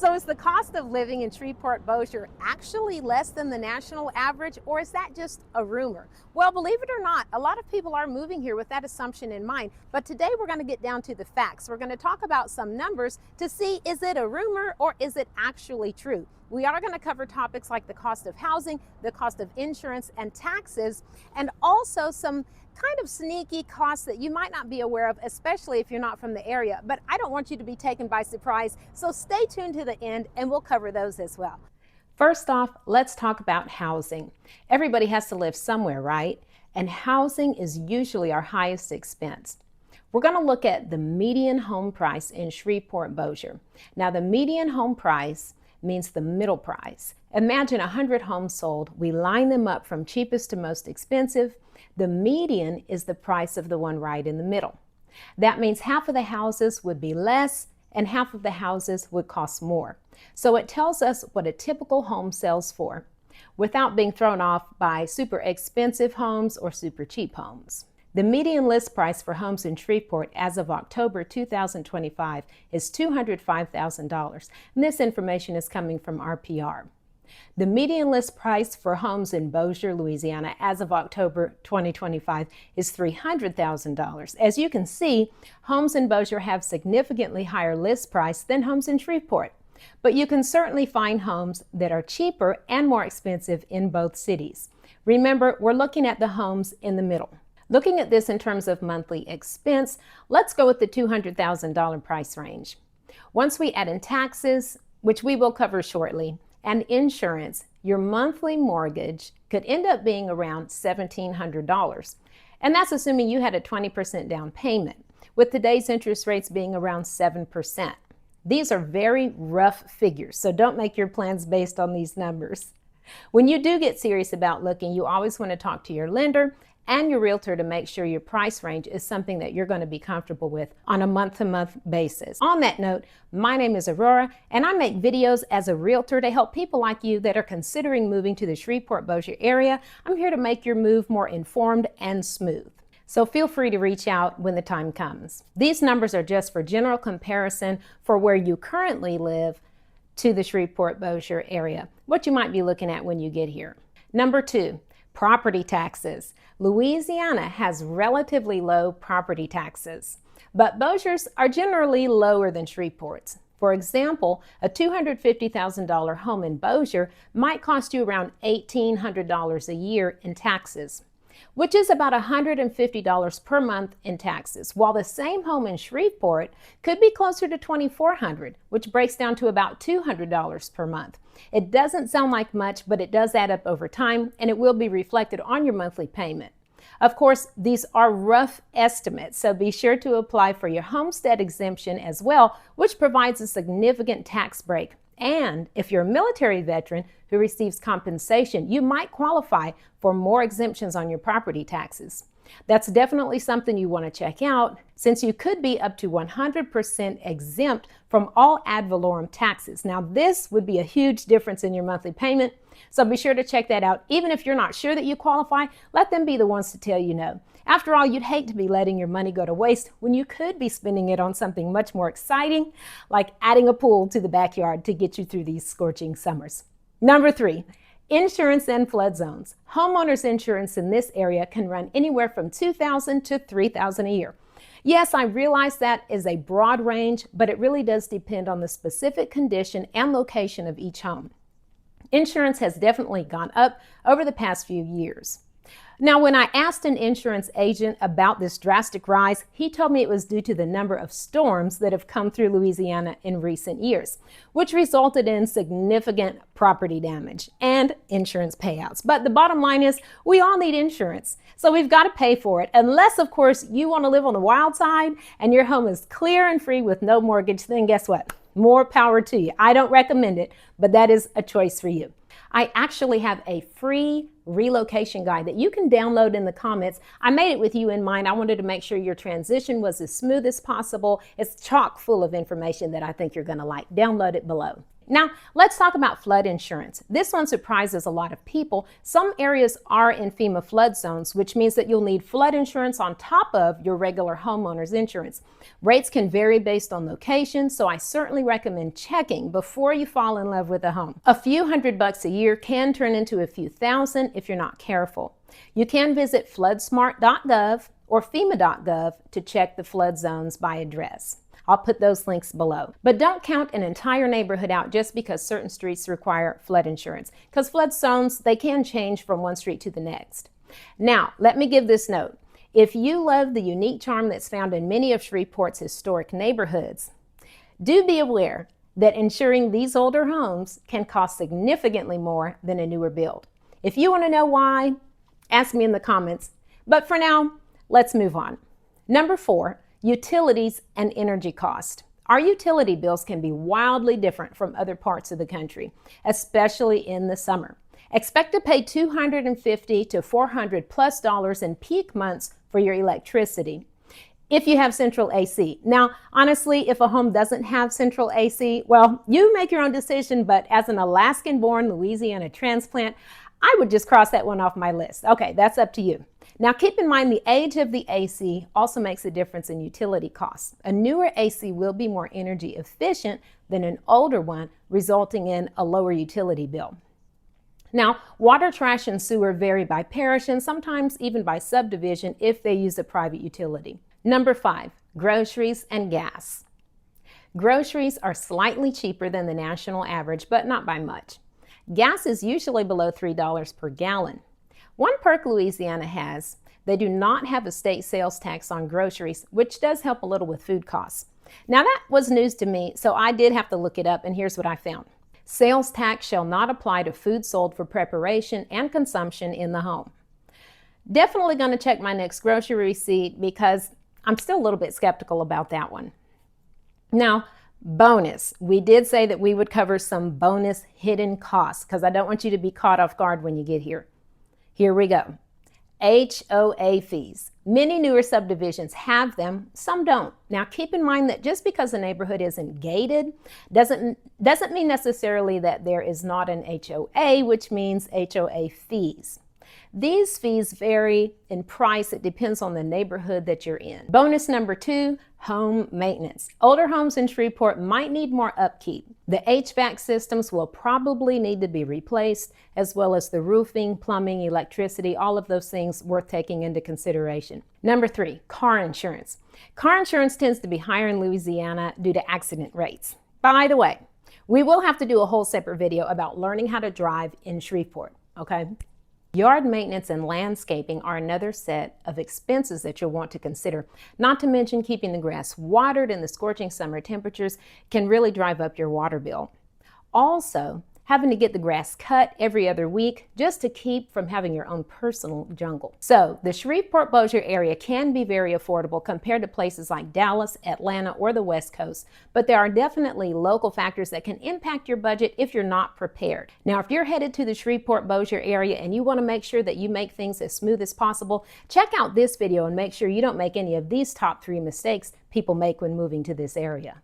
So is the cost of living in Shreveport-Bossier actually less than the national average, or is that just a rumor? Well, believe it or not, a lot of people are moving here with that assumption in mind. But today we're going to get down to the facts. We're going to talk about some numbers to see, is it a rumor or is it actually true? We are going to cover topics like the cost of housing, the cost of insurance and taxes, and also some kind of sneaky costs that you might not be aware of, especially if you're not from the area. But I don't want you to be taken by surprise, so stay tuned to the end and we'll cover those as well. First off, let's talk about housing. Everybody has to live somewhere, right? And housing is usually our highest expense. We're going to look at the median home price in Shreveport-Bossier. Now, the median home price means the middle price. Imagine 100 homes sold. We line them up from cheapest to most expensive. The median is the price of the one right in the middle. That means half of the houses would be less and half of the houses would cost more. So it tells us what a typical home sells for without being thrown off by super expensive homes or super cheap homes. The median list price for homes in Shreveport as of October 2025 is $205,000. And this information is coming from RPR. The median list price for homes in Bossier, Louisiana as of October 2025 is $300,000. As you can see, homes in Bossier have significantly higher list price than homes in Shreveport. But you can certainly find homes that are cheaper and more expensive in both cities. Remember, we're looking at the homes in the middle. Looking at this in terms of monthly expense, let's go with the $200,000 price range. Once we add in taxes, which we will cover shortly, and insurance, your monthly mortgage could end up being around $1,700. And that's assuming you had a 20% down payment, with today's interest rates being around 7%. These are very rough figures, so don't make your plans based on these numbers. When you do get serious about looking, you always want to talk to your lender and your realtor to make sure your price range is something that you're going to be comfortable with on a month-to-month basis. On that note, my name is Aurora, and I make videos as a realtor to help people like you that are considering moving to the Shreveport-Bossier area. I'm here to make your move more informed and smooth. So feel free to reach out when the time comes. These numbers are just for general comparison for where you currently live to the Shreveport-Bossier area, what you might be looking at when you get here. Number 2, property taxes. Louisiana has relatively low property taxes, but Bossier's are generally lower than Shreveport's. For example, a $250,000 home in Bossier might cost you around $1,800 a year in taxes, which is about $150 per month in taxes, while the same home in Shreveport could be closer to $2,400, which breaks down to about $200 per month. It doesn't sound like much, but it does add up over time, and it will be reflected on your monthly payment. Of course, these are rough estimates, so be sure to apply for your Homestead exemption as well, which provides a significant tax break. And if you're a military veteran who receives compensation, you might qualify for more exemptions on your property taxes. That's definitely something you want to check out, since you could be up to 100% exempt from all ad valorem taxes. Now, this would be a huge difference in your monthly payment, so be sure to check that out. Even if you're not sure that you qualify, let them be the ones to tell you no. After all, you'd hate to be letting your money go to waste when you could be spending it on something much more exciting, like adding a pool to the backyard to get you through these scorching summers. Number 3, insurance and flood zones. Homeowners insurance in this area can run anywhere from $2,000 to $3,000 a year. Yes, I realize that is a broad range, but it really does depend on the specific condition and location of each home. Insurance has definitely gone up over the past few years. Now, when I asked an insurance agent about this drastic rise, he told me it was due to the number of storms that have come through Louisiana in recent years, which resulted in significant property damage and insurance payouts. But the bottom line is we all need insurance, so we've got to pay for it, unless, of course, you want to live on the wild side and your home is clear and free with no mortgage. Then guess what? More power to you. I don't recommend it, but that is a choice for you. I actually have a free relocation guide that you can download in the comments. I made it with you in mind. I wanted to make sure your transition was as smooth as possible. It's chock full of information that I think you're going to like. Download it below. Now, let's talk about flood insurance. This one surprises a lot of people. Some areas are in FEMA flood zones, which means that you'll need flood insurance on top of your regular homeowner's insurance. Rates can vary based on location, so I certainly recommend checking before you fall in love with a home. A few $100 a year can turn into a few thousand if you're not careful. You can visit floodsmart.gov or FEMA.gov to check the flood zones by address. I'll put those links below. But don't count an entire neighborhood out just because certain streets require flood insurance, because flood zones, they can change from one street to the next. Now, let me give this note. If you love the unique charm that's found in many of Shreveport's historic neighborhoods, do be aware that insuring these older homes can cost significantly more than a newer build. If you want to know why, ask me in the comments. But for now, let's move on. Number 4, utilities and energy cost. Our utility bills can be wildly different from other parts of the country, especially in the summer. Expect to pay $250 to $400+ in peak months for your electricity if you have central AC. Now, honestly, if a home doesn't have central AC, well, you make your own decision, but as an Alaskan-born Louisiana transplant, I would just cross that one off my list. Okay, that's up to you. Now, keep in mind the age of the AC also makes a difference in utility costs. A newer AC will be more energy efficient than an older one, resulting in a lower utility bill. Now, water, trash, and sewer vary by parish and sometimes even by subdivision if they use a private utility. Number 5, groceries and gas. Groceries are slightly cheaper than the national average, but not by much. Gas is usually below $3 per gallon. One perk Louisiana has, they do not have a state sales tax on groceries, which does help a little with food costs. Now that was news to me, so I did have to look it up, and here's what I found. Sales tax shall not apply to food sold for preparation and consumption in the home. Definitely going to check my next grocery receipt because I'm still a little bit skeptical about that one. Now, bonus. We did say that we would cover some bonus hidden costs because I don't want you to be caught off guard when you get here. Here we go. HOA fees. Many newer subdivisions have them, some don't. Now keep in mind that just because a neighborhood isn't gated doesn't mean necessarily that there is not an HOA, which means HOA fees. These fees vary in price. It depends on the neighborhood that you're in. Bonus number 2, home maintenance. Older homes in Shreveport might need more upkeep. The HVAC systems will probably need to be replaced, as well as the roofing, plumbing, electricity, all of those things worth taking into consideration. Number 3, car insurance. Car insurance tends to be higher in Louisiana due to accident rates. By the way, we will have to do a whole separate video about learning how to drive in Shreveport, okay? Yard maintenance and landscaping are another set of expenses that you'll want to consider. Not to mention keeping the grass watered in the scorching summer temperatures can really drive up your water bill. Also, having to get the grass cut every other week just to keep from having your own personal jungle. So the Shreveport-Bossier area can be very affordable compared to places like Dallas, Atlanta, or the West Coast, but there are definitely local factors that can impact your budget if you're not prepared. Now, if you're headed to the Shreveport-Bossier area and you want to make sure that you make things as smooth as possible, check out this video and make sure you don't make any of these top 3 mistakes people make when moving to this area.